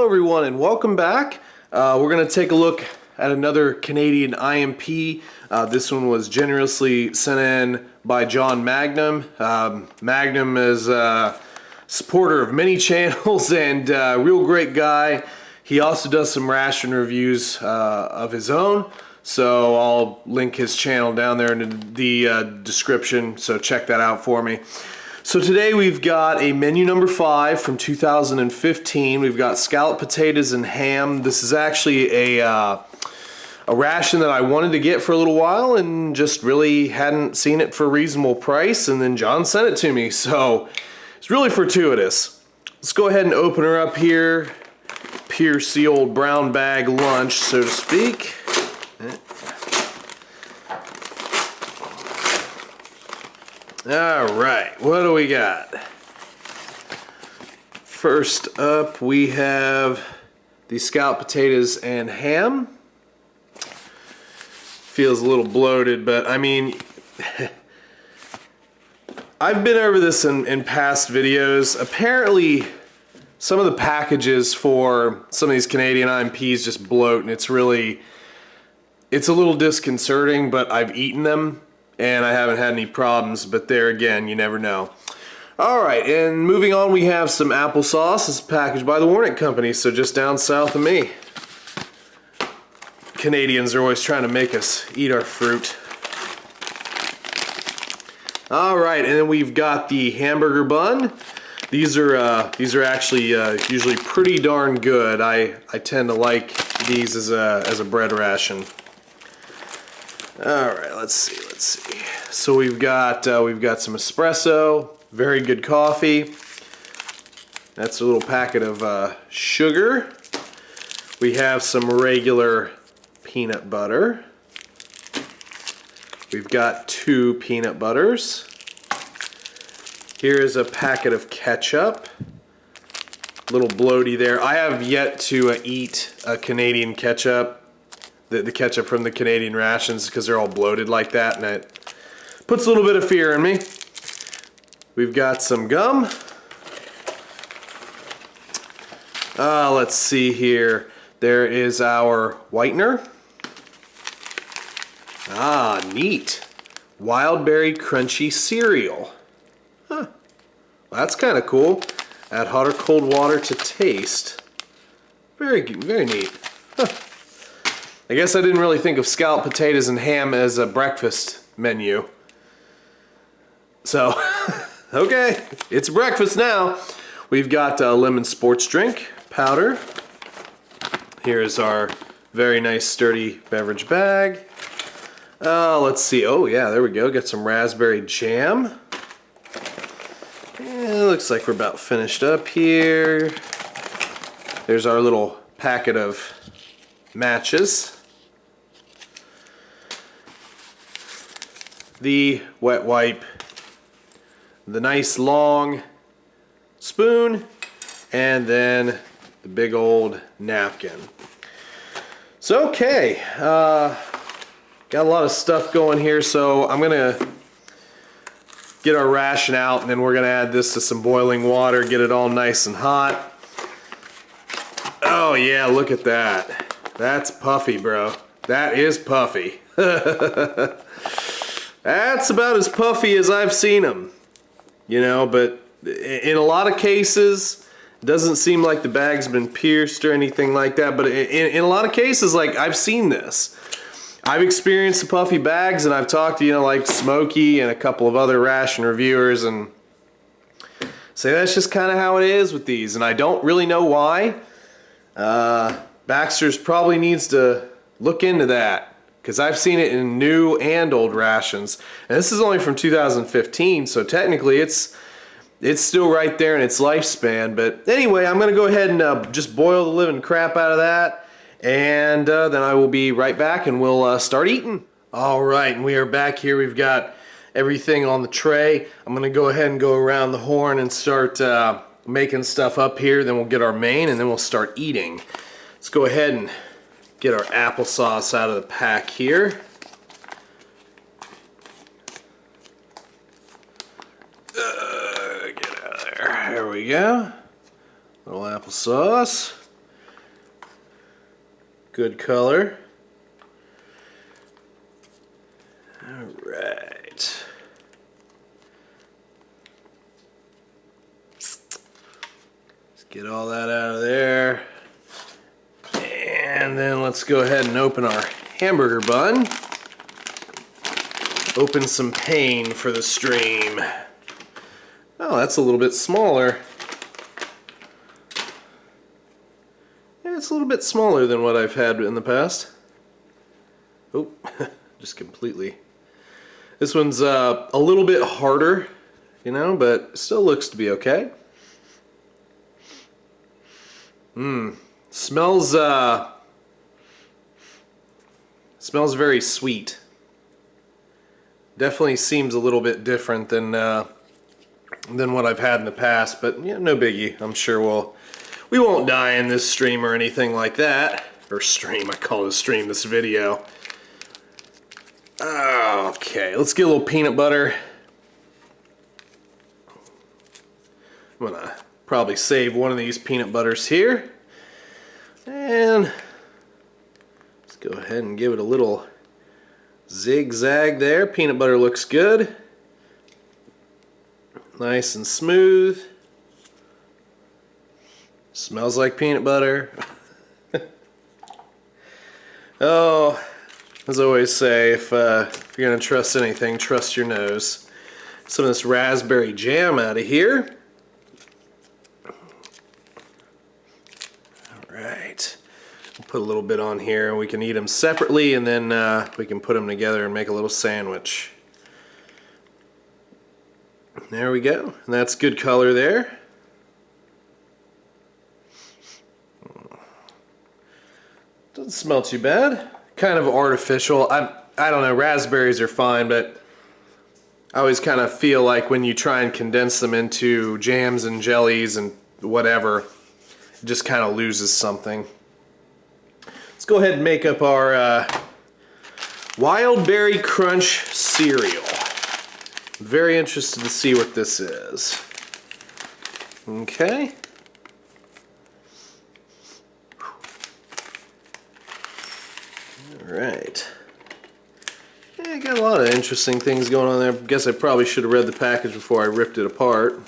Hello everyone and welcome back. We're going to take a look at another Canadian IMP. This one was generously sent in by John Magnum. Magnum is a supporter of many channels and a real great guy. He also does some ration reviews of his own. So I'll link his channel down there in the description, so check that out for me. So today we've got a menu number 5 from 2015. We've got scalloped potatoes and ham. This is actually a ration that I wanted to get for a little while and just really hadn't seen it for a reasonable price, and then John sent it to me, so it's really fortuitous. Let's go ahead and open her up here. Pierce the old brown bag lunch, so to speak. Alright, what do we got? First up, we have the scalloped potatoes and ham. Feels a little bloated, but I mean, I've been over this in past videos. Apparently, some of the packages for some of these Canadian IMPs just bloat, and it's a little disconcerting, but I've eaten them and I haven't had any problems, but there again, you never know. Alright, and moving on, we have some applesauce. It's packaged by the Warnick Company, so just down south of me. Canadians are always trying to make us eat our fruit. Alright, and then we've got the hamburger bun. These are actually usually pretty darn good. I tend to like these as a bread ration. All right, let's see. So we've got some espresso, very good coffee. That's a little packet of sugar. We have some regular peanut butter. We've got 2 peanut butters. Here is a packet of ketchup. A little bloaty there. I have yet to eat a Canadian ketchup. The ketchup from the Canadian rations, because they're all bloated like that, and it puts a little bit of fear in me. We've got some gum. Let's see here. There is our whitener. Neat. Wild berry crunchy cereal. Huh. Well, that's kind of cool. Add hot or cold water to taste. Very neat. Huh. I guess I didn't really think of scalloped potatoes and ham as a breakfast menu. So, okay, it's breakfast now. We've got lemon sports drink powder. Here's our very nice sturdy beverage bag. Let's see. Oh yeah, there we go. Got some raspberry jam. It looks like we're about finished up here. There's our little packet of matches. The wet wipe, the nice long spoon, and then the big old napkin. So okay, got a lot of stuff going here, so I'm gonna get our ration out, and then we're gonna add this to some boiling water, get it all nice and hot. Oh yeah, look at that. That's puffy, bro. That is puffy. That's about as puffy as I've seen them, you know, but in a lot of cases, it doesn't seem like the bag's been pierced or anything like that, but in a lot of cases, like, I've seen this. I've experienced the puffy bags, and I've talked to, like Smokey and a couple of other ration reviewers, and say that's just kind of how it is with these, and I don't really know why. Baxter's probably needs to look into that, because I've seen it in new and old rations. And this is only from 2015, so technically it's still right there in its lifespan. But anyway, I'm going to go ahead and just boil the living crap out of that, and then I will be right back and we'll start eating. Alright, and we are back here. We've got everything on the tray. I'm going to go ahead and go around the horn and start making stuff up here. Then we'll get our main, and then we'll start eating. Let's go ahead and get our applesauce out of the pack here. Get out of there. There we go. Little applesauce. Good color. Alright. Let's get all that out of there. And then let's go ahead and open our hamburger bun. Open some pain for the stream. Oh, that's a little bit smaller. Yeah, it's a little bit smaller than what I've had in the past. Oh, just completely. This one's a little bit harder, you know, but still looks to be okay. Smells very sweet. Definitely seems a little bit different than what I've had in the past, but yeah, no biggie. I'm sure we won't die in this stream or anything like that. Or stream, I call it a stream, this video. Okay, let's get a little peanut butter. I'm gonna probably save one of these peanut butters here. And let's go ahead and give it a little zigzag there. Peanut butter looks good. Nice and smooth. Smells like peanut butter. Oh, as I always say, if you're going to trust anything, trust your nose. Some of this raspberry jam out of here. Alright. We'll put a little bit on here and we can eat them separately, and then we can put them together and make a little sandwich. There we go. And that's good color there. Doesn't smell too bad. Kind of artificial. I don't know, raspberries are fine, but I always kind of feel like when you try and condense them into jams and jellies and whatever, it just kind of loses something. Let's go ahead and make up our Wild Berry Crunch cereal. I'm very interested to see what this is. Okay. Alright. Yeah, got a lot of interesting things going on there. Guess I probably should have read the package before I ripped it apart.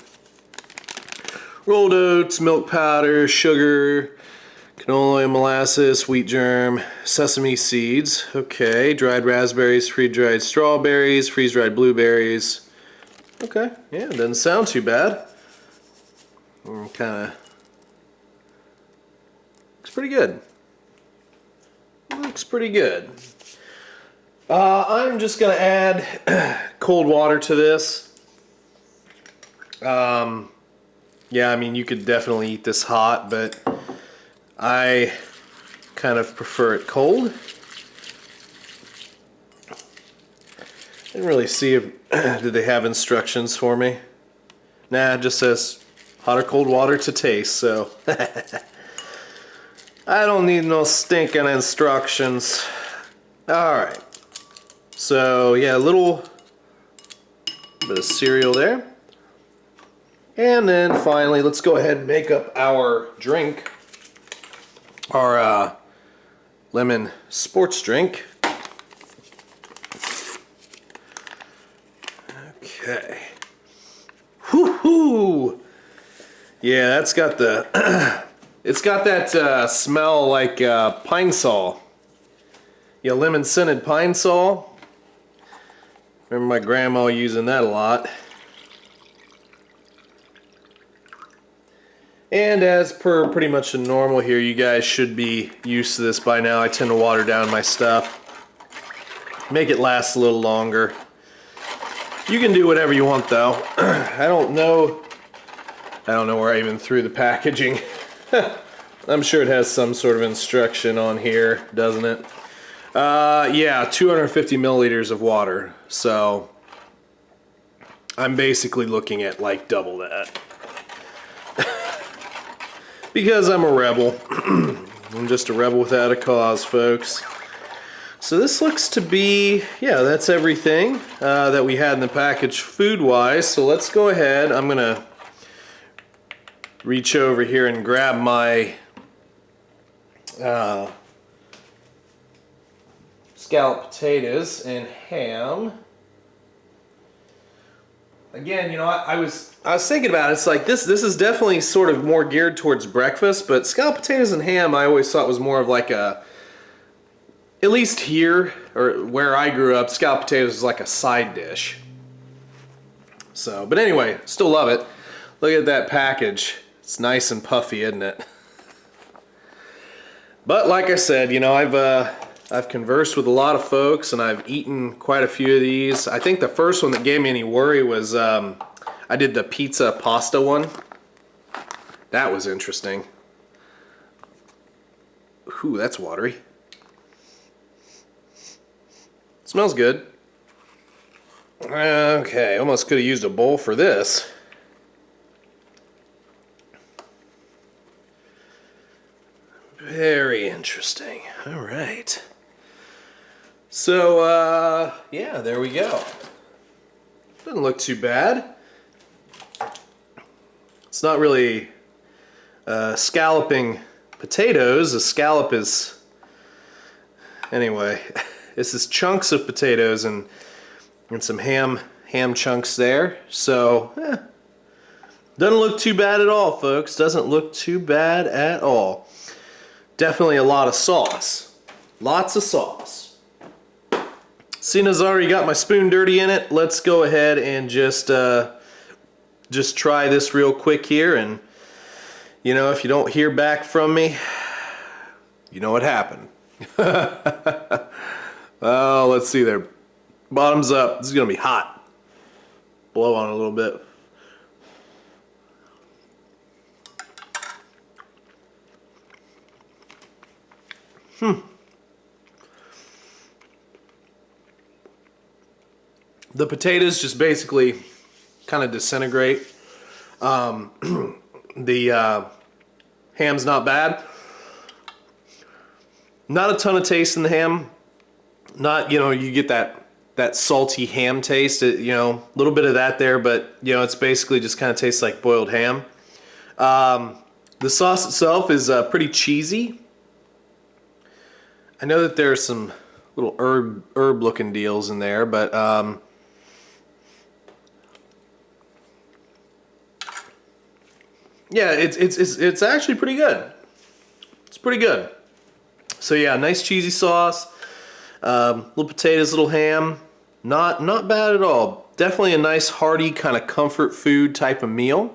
Rolled oats, milk powder, sugar, canola oil, molasses, wheat germ, sesame seeds. Okay, dried raspberries, freeze-dried strawberries, freeze-dried blueberries. Okay, yeah, doesn't sound too bad. Kinda looks pretty good. Looks pretty good. I'm just gonna add cold water to this. Yeah, I mean, you could definitely eat this hot, but I kind of prefer it cold. Didn't really see if did they have instructions for me. Nah, it just says hot or cold water to taste, so I don't need no stinking instructions. Alright. So yeah, a little bit of cereal there. And then finally, let's go ahead and make up our drink. Our lemon sports drink. Okay. Whoo-hoo! Yeah, that's got the it's got that smell like pine sol. Yeah, lemon scented pine sol. Remember my grandma using that a lot. And as per pretty much the normal here, you guys should be used to this by now. I tend to water down my stuff. Make it last a little longer. You can do whatever you want though. I don't know where I even threw the packaging. I'm sure it has some sort of instruction on here, doesn't it? Yeah, 250 milliliters of water. So I'm basically looking at like double that. Because I'm a rebel. I'm just a rebel without a cause, folks. So this looks to be, yeah, that's everything that we had in the package food-wise. So let's go ahead. I'm going to reach over here and grab my scalloped potatoes and ham. Again, you know, I was thinking about it. It's like this is definitely sort of more geared towards breakfast, but scalloped potatoes and ham I always thought was more of like a, at least here or where I grew up, scalloped potatoes is like a side dish. So, but anyway, still love it. Look at that package. It's nice and puffy, isn't it? But like I said, you know, I've conversed with a lot of folks and I've eaten quite a few of these. I think the first one that gave me any worry was I did the pizza pasta one. That was interesting. Ooh, that's watery. Smells good. Okay, almost could have used a bowl for this. Very interesting. All right. So, yeah, there we go. Doesn't look too bad. It's not really scalloping potatoes. A scallop is... Anyway, this is chunks of potatoes and some ham chunks there. So, doesn't look too bad at all, folks. Doesn't look too bad at all. Definitely a lot of sauce. Lots of sauce. Seeing as I already got my spoon dirty in it, let's go ahead and just try this real quick here. And you know, if you don't hear back from me, you know what happened. Oh, let's see there. Bottoms up. This is gonna be hot. Blow on it a little bit. The potatoes just basically kind of disintegrate. The ham's not bad. Not a ton of taste in the ham. Not, you know, you get that salty ham taste, you know, a little bit of that there, but you know, it's basically just kind of tastes like boiled ham. The sauce itself is pretty cheesy. I know that there's some little herb looking deals in there, but yeah, it's actually pretty good. It's pretty good. So yeah, nice cheesy sauce, little potatoes, little ham, not bad at all. Definitely a nice hearty kind of comfort food type of meal.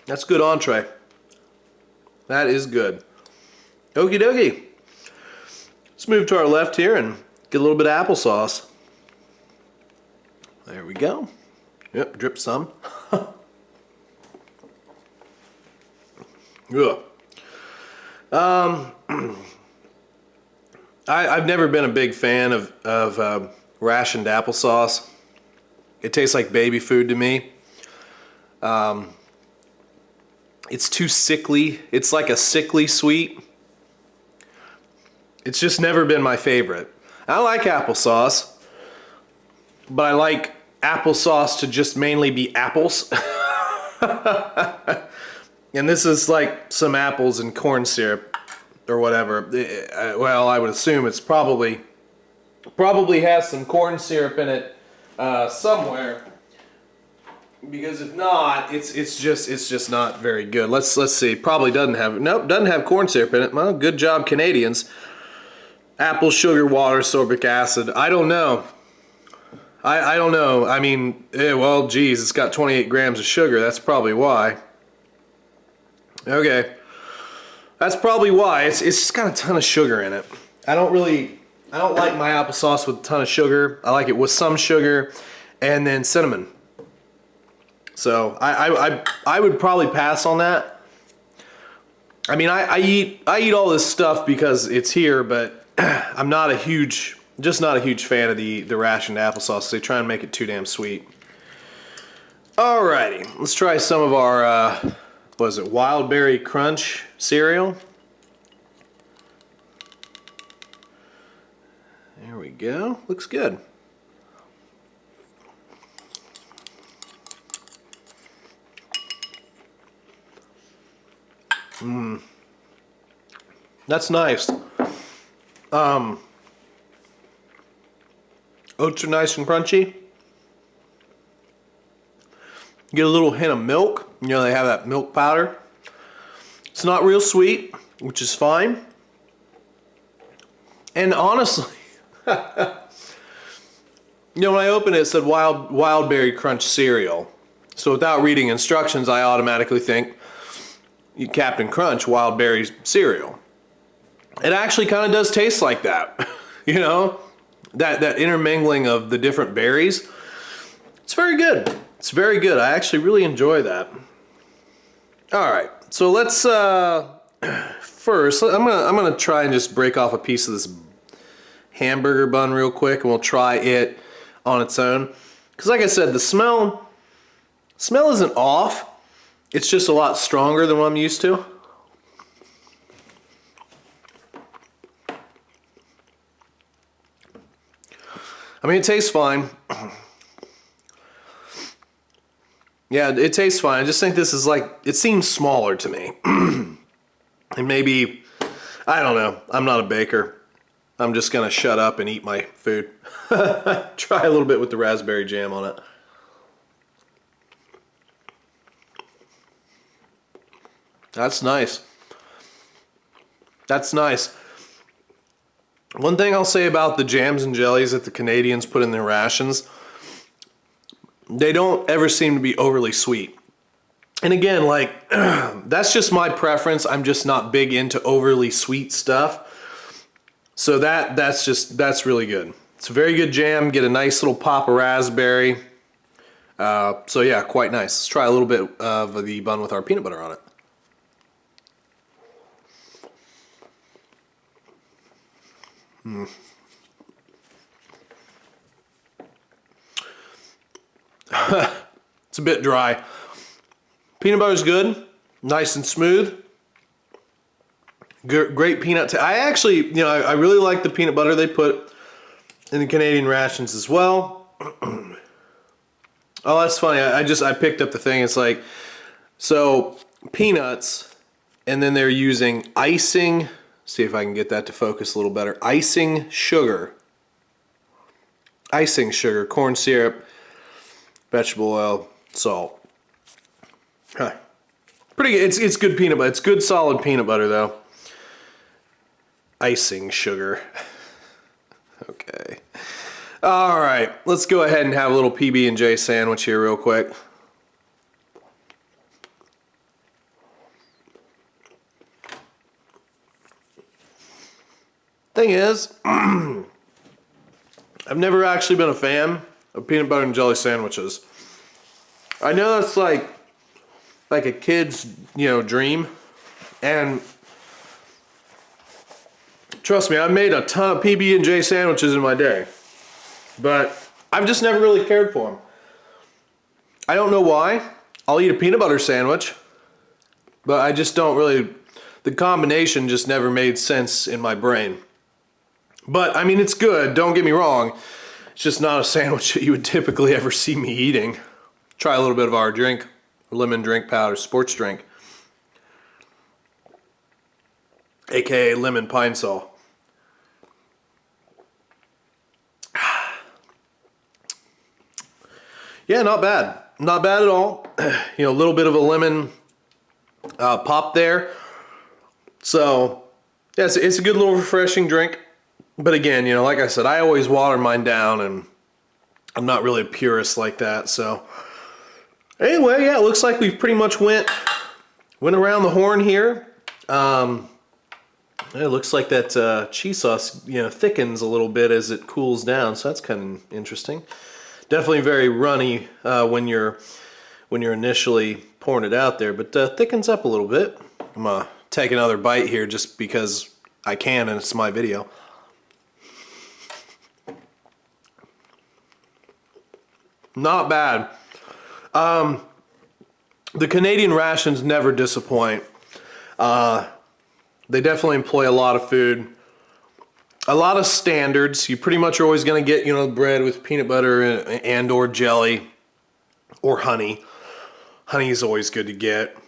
That's good entree. That is good. Okie dokie. Let's move to our left here and get a little bit of applesauce. There we go. Yep, drip some. Ugh. I've never been a big fan of rationed applesauce. It tastes like baby food to me. It's too sickly. It's like a sickly sweet. It's just never been my favorite. I like applesauce, but I like applesauce to just mainly be apples. And this is like some apples and corn syrup or whatever. Well, I would assume it's probably has some corn syrup in it somewhere. Because if not, it's just not very good. Let's see. Probably doesn't have corn syrup in it. Well, good job, Canadians. Apple, sugar, water, sorbic acid. I don't know. I don't know. I mean, well, geez, it's got 28 grams of sugar. That's probably why. Okay, that's probably why. It's just got a ton of sugar in it. I don't like my applesauce with a ton of sugar. I like it with some sugar and then cinnamon. So I would probably pass on that. I mean, I eat all this stuff because it's here, but I'm not a huge fan of the rationed applesauce. They try and make it too damn sweet. Alrighty, let's try some of our what is it, Wild Berry Crunch cereal. There we go. Looks good. That's nice. Oats are nice and crunchy. Get a little hint of milk. You know, they have that milk powder. It's not real sweet, which is fine. And honestly, you know, when I opened it, it said wild berry crunch cereal. So without reading instructions, I automatically think Captain Crunch wild berry cereal. It actually kind of does taste like that. You know, that intermingling of the different berries. It's very good. It's very good. I actually really enjoy that. All right, so let's first. I'm gonna try and just break off a piece of this hamburger bun real quick, and we'll try it on its own. Because, like I said, the smell isn't off. It's just a lot stronger than what I'm used to. I mean, it tastes fine. Yeah, it tastes fine. I just think this is like, it seems smaller to me. And maybe, I don't know. I'm not a baker. I'm just gonna shut up and eat my food. Try a little bit with the raspberry jam on it. That's nice. That's nice. One thing I'll say about the jams and jellies that the Canadians put in their rations, they don't ever seem to be overly sweet. And again, like, that's just my preference. I'm just not big into overly sweet stuff. So that's really good. It's a very good jam. Get a nice little pop of raspberry. So yeah, quite nice. Let's try a little bit of the bun with our peanut butter on it. It's a bit dry. Peanut butter is good, nice and smooth. Great peanut. I actually, you know, I really like the peanut butter they put in the Canadian rations as well. Oh, that's funny. I picked up the thing. It's like, so peanuts, and then they're using icing. See if I can get that to focus a little better. Icing sugar, corn syrup, vegetable oil, salt. Huh. Pretty good. It's good peanut butter. It's good solid peanut butter though. Icing sugar. Okay. All right. Let's go ahead and have a little PB&J sandwich here real quick. Thing is, I've never actually been a fan of peanut butter and jelly sandwiches. I know that's like a kid's, you know, dream, and trust me, I've made a ton of PB&J sandwiches in my day, but I've just never really cared for them. I don't know why. I'll eat a peanut butter sandwich, but I just don't really, the combination just never made sense in my brain. But, I mean, it's good, don't get me wrong. It's just not a sandwich that you would typically ever see me eating. Try a little bit of our drink, lemon drink powder, sports drink. AKA lemon pine sol. Yeah, not bad. Not bad at all. You know, a little bit of a lemon pop there. So, yeah, it's a good little refreshing drink. But again, you know, like I said, I always water mine down, and I'm not really a purist like that. So anyway, yeah, it looks like we've pretty much went around the horn here. It looks like that cheese sauce, you know, thickens a little bit as it cools down, so that's kind of interesting. Definitely very runny when you're initially pouring it out there, but thickens up a little bit. I'm gonna take another bite here just because I can, and it's my video. Not bad. The Canadian rations never disappoint. They definitely employ a lot of food, a lot of standards. You pretty much are always going to get, you know, bread with peanut butter and or jelly or honey. Honey is always good to get.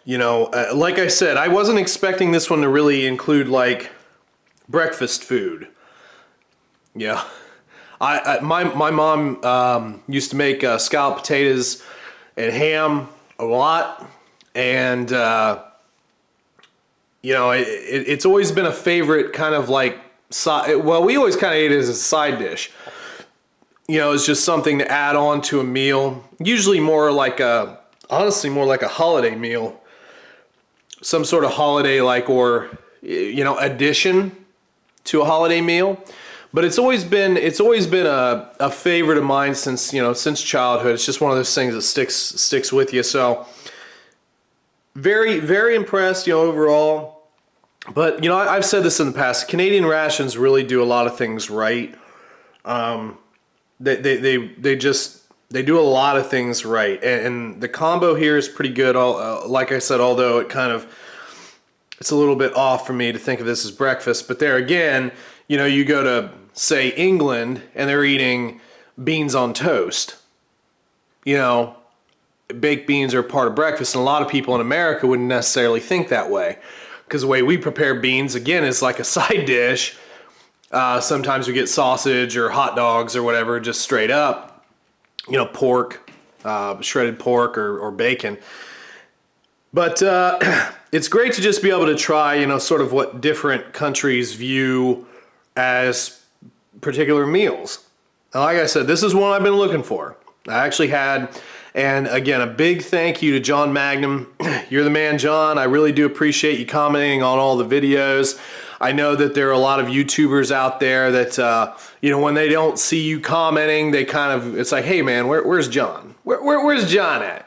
You know, like I said, I wasn't expecting this one to really include like breakfast food. Yeah, my mom used to make scalloped potatoes and ham a lot, and you know, it's always been a favorite kind of like well, we always kind of ate it as a side dish. You know, it's just something to add on to a meal. Usually more like honestly more like a holiday meal. Some sort of holiday like, or, you know, addition to a holiday meal. But it's always been a favorite of mine since, you know, since childhood. It's just one of those things that sticks with you. So very, very impressed, you know, overall. But, you know, I've said this in the past, Canadian rations really do a lot of things right. They do a lot of things right, and the combo here is pretty good. Like I said, although it's a little bit off for me to think of this as breakfast, but there again, you know, you go to say England and they're eating beans on toast. You know, baked beans are part of breakfast, and a lot of people in America wouldn't necessarily think that way, because the way we prepare beans again is like a side dish. Sometimes we get sausage or hot dogs or whatever, just straight up. You know, pork, shredded pork or bacon. But it's great to just be able to try, you know, sort of what different countries view as particular meals. And like I said, this is one I've been looking for. I actually had, and again, a big thank you to John Magnum. You're the man, John. I really do appreciate you commenting on all the videos. I know that there are a lot of YouTubers out there that, you know, when they don't see you commenting, they kind of, it's like, hey man, where's John? Where's John at?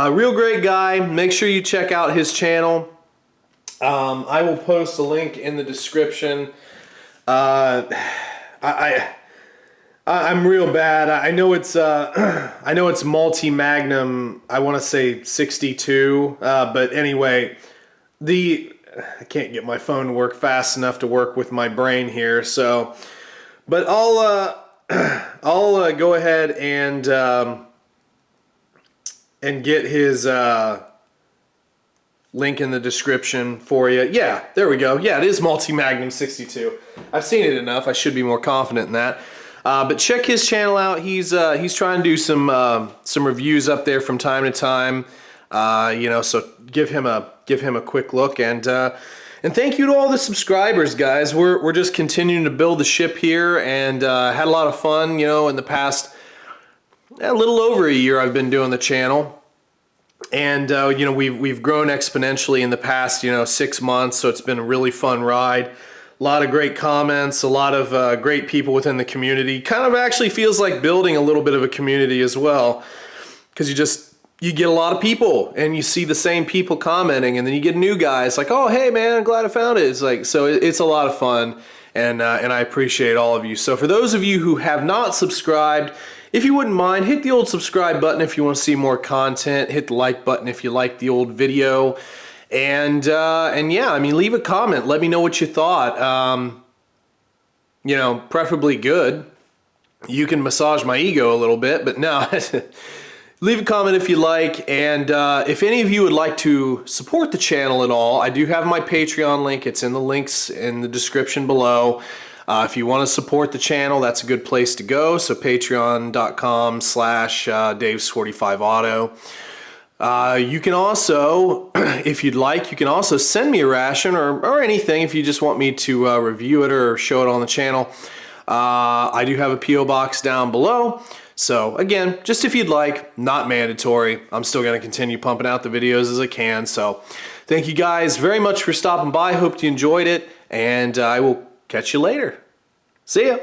Real great guy. Make sure you check out his channel. I will post a link in the description. I'm real bad. I know it's multi-magnum. I want to say 62, but anyway, I can't get my phone to work fast enough to work with my brain here. So, but I'll go ahead and get his link in the description for you. Yeah, there we go. Yeah, it is multi-magnum 62. I've seen it enough. I should be more confident in that. But check his channel out. He's trying to do some reviews up there from time to time. You know, so give him a quick look, and thank you to all the subscribers, guys. We're just continuing to build the ship here, and had a lot of fun. You know, in the past a little over a year, I've been doing the channel, and you know, we've grown exponentially in the past, you know, 6 months. So it's been a really fun ride. A lot of great comments, a lot of great people within the community. Kind of actually feels like building a little bit of a community as well, because you get a lot of people and you see the same people commenting, and then you get new guys like, oh, hey man, I'm glad I found it. It's like, so it's a lot of fun, and I appreciate all of you. So for those of you who have not subscribed, if you wouldn't mind, hit the old subscribe button if you want to see more content. Hit the like button if you like the old video, and yeah, I mean, leave a comment. Let me know what you thought. You know, preferably good. You can massage my ego a little bit, but no. Leave a comment if you like, and if any of you would like to support the channel at all, I do have my Patreon link. It's in the links in the description below. If you want to support the channel, that's a good place to go. So patreon.com/Daves45auto. You can also, if you'd like, you can also send me a ration or anything if you just want me to review it or show it on the channel. I do have a P.O. box down below. So again, just if you'd like, not mandatory. I'm still going to continue pumping out the videos as I can. So thank you guys very much for stopping by. Hope you enjoyed it, and I will catch you later. See ya.